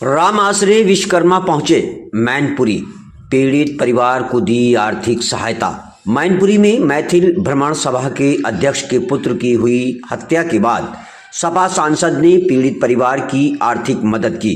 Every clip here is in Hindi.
राम आश्रय विश्वकर्मा पहुंचे मैनपुरी, पीड़ित परिवार को दी आर्थिक सहायता। मैनपुरी में मैथिल भ्रमण सभा के अध्यक्ष के पुत्र की हुई हत्या के बाद सपा सांसद ने पीड़ित परिवार की आर्थिक मदद की।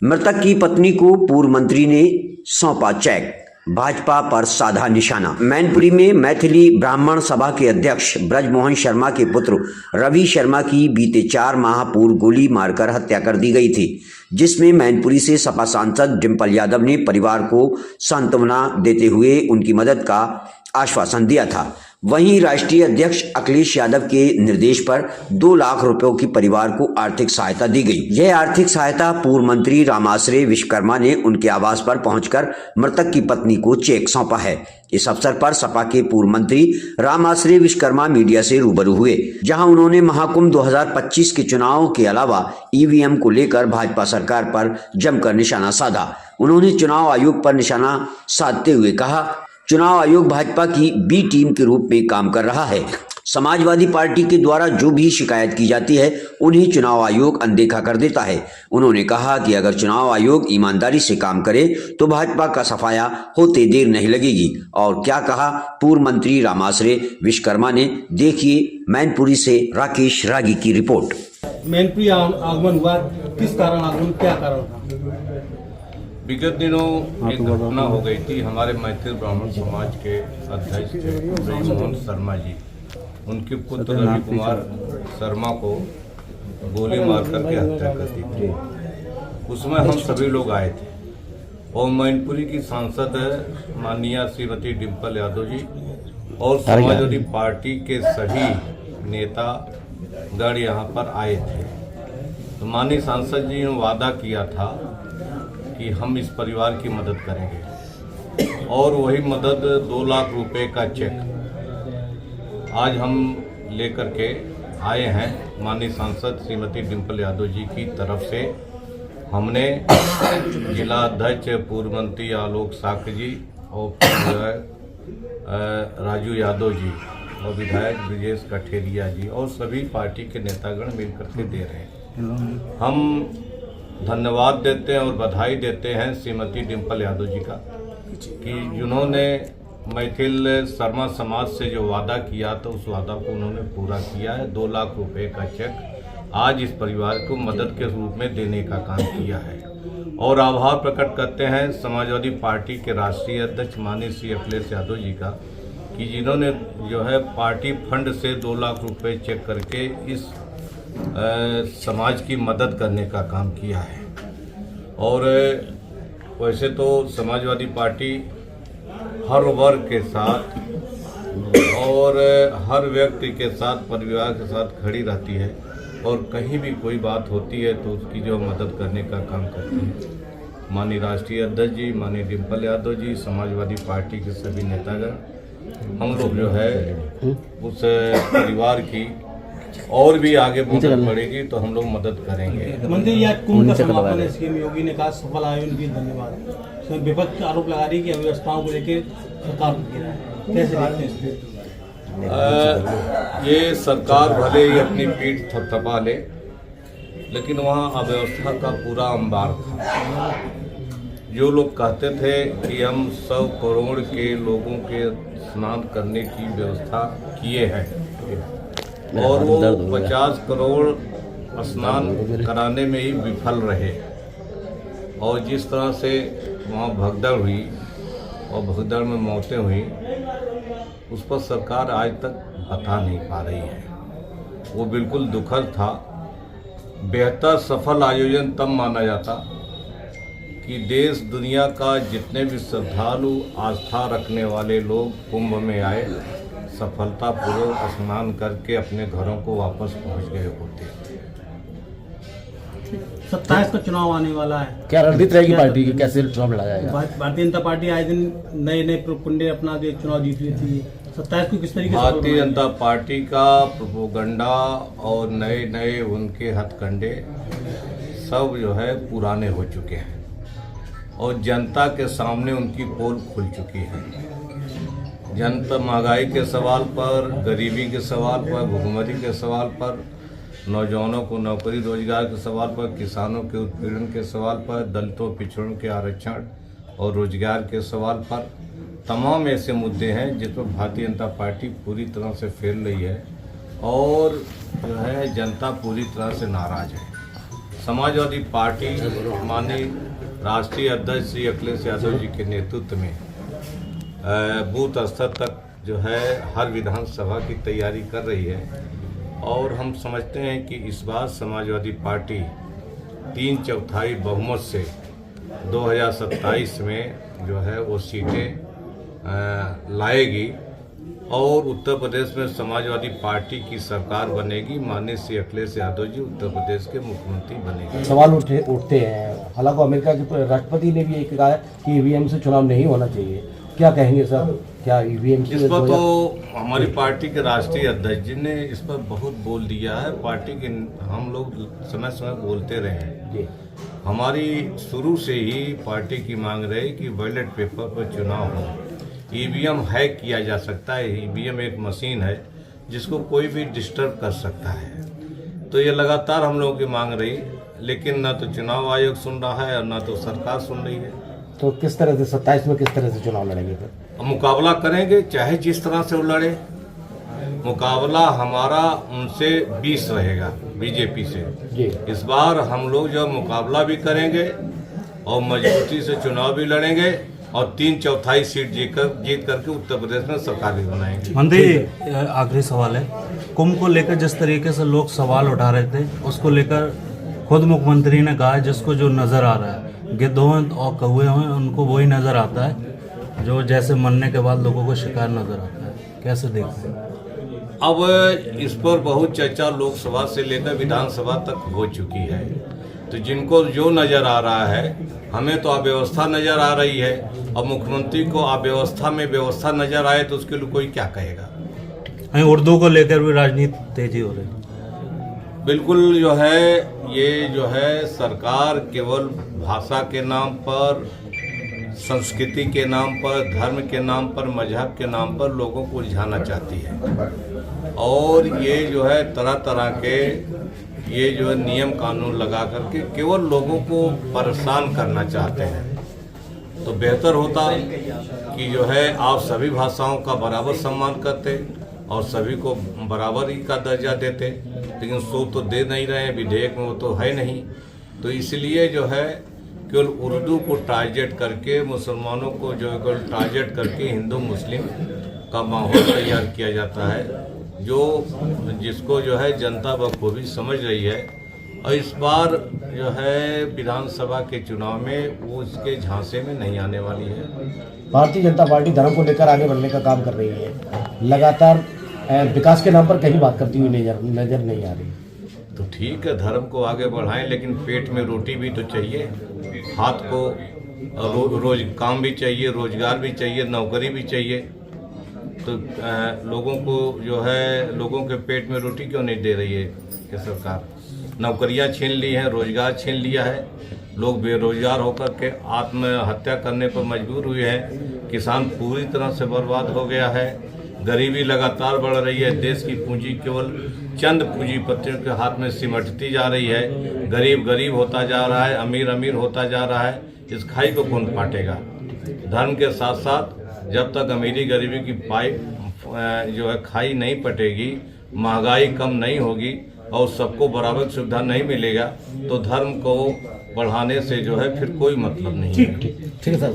मृतक की पत्नी को पूर्व मंत्री ने सौंपा चेक, भाजपा पर साधा निशाना। मैनपुरी में मैथिली ब्राह्मण सभा के अध्यक्ष ब्रजमोहन शर्मा के पुत्र रवि शर्मा की बीते 4 माह पूर्व गोली मारकर हत्या कर दी गई थी, जिसमें मैनपुरी से सपा सांसद डिंपल यादव ने परिवार को सांत्वना देते हुए उनकी मदद का आश्वासन दिया था। वहीं राष्ट्रीय अध्यक्ष अखिलेश यादव के निर्देश पर 2 लाख रुपयों की परिवार को आर्थिक सहायता दी गई। यह आर्थिक सहायता पूर्व मंत्री राम आश्रय विश्वकर्मा ने उनके आवास पर पहुंचकर मृतक की पत्नी को चेक सौंपा है। इस अवसर पर सपा के पूर्व मंत्री राम आश्रय विश्वकर्मा मीडिया से रूबरू हुए, जहां उन्होंने महाकुंभ 2025 के चुनाव के अलावा ईवीएम को लेकर भाजपा सरकार पर जमकर निशाना साधा। उन्होंने चुनाव आयोग पर निशाना साधते हुए कहा, चुनाव आयोग भाजपा की बी टीम के रूप में काम कर रहा है। समाजवादी पार्टी के द्वारा जो भी शिकायत की जाती है उन्हें चुनाव आयोग अनदेखा कर देता है। उन्होंने कहा कि अगर चुनाव आयोग ईमानदारी से काम करे तो भाजपा का सफाया होते देर नहीं लगेगी। और क्या कहा पूर्व मंत्री राम आश्रय विश्वकर्मा ने, देखिए मैनपुरी से राकेश रागी की रिपोर्ट। मैनपुरी आगमन हुआ, किस कारण आगमन, क्या कारण था? विगत दिनों एक घटना हो गई थी। हमारे मैथिल ब्राह्मण समाज के अध्यक्ष ब्रजमोहन शर्मा जी, उनके पुत्र रवि कुमार शर्मा को गोली मार करके हत्या कर दी थी। उसमें हम सभी लोग आए थे और मैनपुरी की सांसद माननीय श्रीमती डिंपल यादव जी और समाजवादी पार्टी के सभी नेता गण यहाँ पर आए थे। तो माननीय सांसद जी ने वादा किया था कि हम इस परिवार की मदद करेंगे और वही मदद 2 लाख रुपए का चेक आज हम लेकर के आए हैं। माननीय सांसद श्रीमती डिंपल यादव जी की तरफ से हमने जिला अध्यक्ष पूर्व मंत्री आलोक साक्य जी और राजू यादव जी और विधायक ब्रिजेश कठेरिया जी और सभी पार्टी के नेतागण मिलकर के दे रहे हैं। हम धन्यवाद देते हैं और बधाई देते हैं श्रीमती डिंपल यादव जी का कि जिन्होंने मैथिल शर्मा समाज से जो वादा किया था उस वादा को उन्होंने पूरा किया है। 2 लाख रुपए का चेक आज इस परिवार को मदद के रूप में देने का काम किया है। और आभार प्रकट करते हैं समाजवादी पार्टी के राष्ट्रीय अध्यक्ष माननीय श्री अखिलेश यादव जी का कि जिन्होंने जो है पार्टी फंड से 2 लाख रुपए चेक करके इस समाज की मदद करने का काम किया है। और वैसे तो समाजवादी पार्टी हर वर्ग के साथ और हर व्यक्ति के साथ, परिवार के साथ खड़ी रहती है और कहीं भी कोई बात होती है तो उसकी जो मदद करने का काम करती है। माननीय राष्ट्रीय अध्यक्ष जी, माननीय डिंपल यादव जी, समाजवादी पार्टी के सभी नेतागण, हम लोग जो है उस परिवार की और भी आगे मदद पड़ेगी तो हम लोग मदद करेंगे। मंत्री या कुंभ का समापन स्कीम योगी ने कहा सफल आयोजन की धन्यवाद। विपक्ष आरोप लगा रही कि अव्यवस्थाओं को लेकर सरकार कैसे देखते हैं? ये सरकार भले ही अपनी पीठ थपथपा ले, लेकिन वहाँ अव्यवस्था का पूरा अंबार था। जो लोग कहते थे कि हम 100 करोड़ के लोगों के स्नान करने की व्यवस्था किए हैं और वो 50 करोड़ स्नान कराने में ही विफल रहे, और जिस तरह से वहाँ भगदड़ हुई और भगदड़ में मौतें हुई, उस पर सरकार आज तक बता नहीं पा रही है। वो बिल्कुल दुखद था। बेहतर सफल आयोजन तब माना जाता कि देश दुनिया का जितने भी श्रद्धालु आस्था रखने वाले लोग कुंभ में आए, सफलतापूर्वक स्नान करके अपने घरों को वापस पहुंच गए होते। 27 का चुनाव आने वाला है, क्या रणनीति रहेगी पार्टी की, कैसे चुनाव लड़ा जाएगा? भारतीय जनता पार्टी आए दिन नए पुंडे अपना चुनाव जीत ली थी। 27 को किस तरीके से? भारतीय जनता पार्टी का प्रोपेगेंडा और नए उनके हथकंडे सब जो है पुराने हो चुके हैं और जनता के सामने उनकी पोल खुल चुकी है। जनता महंगाई के सवाल पर, गरीबी के सवाल पर, भुखमरी के सवाल पर नौजवानों को नौकरी रोजगार के सवाल पर, किसानों के उत्पीड़न के सवाल पर, दलितों पिछड़ों के आरक्षण और रोजगार के सवाल पर तमाम ऐसे मुद्दे हैं जिस पर भारतीय जनता पार्टी पूरी तरह से फेल रही है और जो है जनता पूरी तरह से नाराज है। समाजवादी पार्टी माननीय राष्ट्रीय अध्यक्ष श्री अखिलेश यादव जी के नेतृत्व में बूथ स्तर तक जो है हर विधानसभा की तैयारी कर रही है और हम समझते हैं कि इस बार समाजवादी पार्टी 3/4 बहुमत से 2027 में जो है वो सीटें लाएगी और उत्तर प्रदेश में समाजवादी पार्टी की सरकार बनेगी। माननीय श्री अखिलेश यादव जी उत्तर प्रदेश के मुख्यमंत्री बनेंगे। सवाल उठते हैं, हालांकि अमेरिका के राष्ट्रपति ने भी एक कहा है कि ईवीएम से चुनाव नहीं होना चाहिए, क्या कहेंगे सर? क्या ईवीएम इस पर तो हमारी पार्टी के राष्ट्रीय अध्यक्ष जी ने इस पर बहुत बोल दिया है। पार्टी के हम लोग समय समय बोलते रहे हैं जी। हमारी शुरू से ही पार्टी की मांग रही कि बैलेट पेपर पर चुनाव हो। ईवीएम हैक किया जा सकता है, ईवीएम एक मशीन है जिसको कोई भी डिस्टर्ब कर सकता है। तो ये लगातार हम लोगों की मांग रही, लेकिन ना तो चुनाव आयोग सुन रहा है और ना तो सरकार सुन रही है। तो किस तरह से 27 में किस तरह से चुनाव लड़ेंगे फिर? हम मुकाबला करेंगे, चाहे जिस तरह से वो लड़े। मुकाबला हमारा उनसे 20 रहेगा बीजेपी से जी। इस बार हम लोग जो मुकाबला भी करेंगे और मजबूती से चुनाव भी लड़ेंगे और 3/4 सीट जीत करके उत्तर प्रदेश में सरकार भी बनाएंगे। मंत्री, आखिरी सवाल है, कुंभ को लेकर जिस तरीके से लोग सवाल उठा रहे थे उसको लेकर खुद मुख्यमंत्री ने कहा है जिसको जो नजर आ रहा है, गिद्ध हों और कौवे हों, उनको वही नजर आता है जो जैसे मरने के बाद लोगों को शिकार नजर आता है। कैसे देखते हैं? अब इस पर बहुत चर्चा लोकसभा से लेकर विधानसभा तक हो चुकी है। तो जिनको जो नजर आ रहा है, हमें तो अव्यवस्था नजर आ रही है और मुख्यमंत्री को अव्यवस्था में व्यवस्था नजर आए तो उसके लिए कोई क्या कहेगा। उर्दू को लेकर भी राजनीति तेजी हो रही है। बिल्कुल जो है ये जो है सरकार केवल भाषा के नाम पर, संस्कृति के नाम पर, धर्म के नाम पर, मजहब के नाम पर लोगों को उलझाना चाहती है और ये जो है तरह तरह के ये जो है नियम कानून लगा करके केवल लोगों को परेशान करना चाहते हैं। तो बेहतर होता कि जो है आप सभी भाषाओं का बराबर सम्मान करते और सभी को बराबर ही का दर्जा देते, लेकिन सो तो दे नहीं रहे हैं, विधेयक में वो तो है नहीं। तो इसलिए जो है केवल उर्दू को टारगेट करके, मुसलमानों को जो है टारगेट करके हिंदू मुस्लिम का माहौल तैयार किया जाता है, जो जिसको जो है जनता बखूबी समझ रही है। और इस बार जो है विधानसभा के चुनाव में वो इसके झांसे में नहीं आने वाली है। भारतीय जनता पार्टी धर्म को लेकर आगे बढ़ने का काम कर रही है, लगातार विकास के नाम पर कहीं बात करती हुई नजर नहीं आ रही। तो ठीक है, धर्म को आगे बढ़ाएं, लेकिन पेट में रोटी भी तो चाहिए, हाथ को रोज काम भी चाहिए, रोजगार भी चाहिए, नौकरी भी चाहिए। तो लोगों को जो है लोगों के पेट में रोटी क्यों नहीं दे रही है ये सरकार? नौकरियां छीन ली हैं, रोजगार छीन लिया है, लोग बेरोजगार होकर के आत्महत्या करने पर मजबूर हुए हैं, किसान पूरी तरह से बर्बाद हो गया है, गरीबी लगातार बढ़ रही है, देश की पूंजी केवल चंद पूंजीपतियों के हाथ में सिमटती जा रही है, गरीब गरीब होता जा रहा है, अमीर अमीर होता जा रहा है। इस खाई को कौन पाटेगा? धर्म के साथ साथ जब तक अमीरी गरीबी की जो है खाई नहीं पटेगी, महंगाई कम नहीं होगी और सबको बराबर सुविधा नहीं मिलेगा, तो धर्म को बढ़ाने से जो है फिर कोई मतलब नहीं है। ठीक है सर।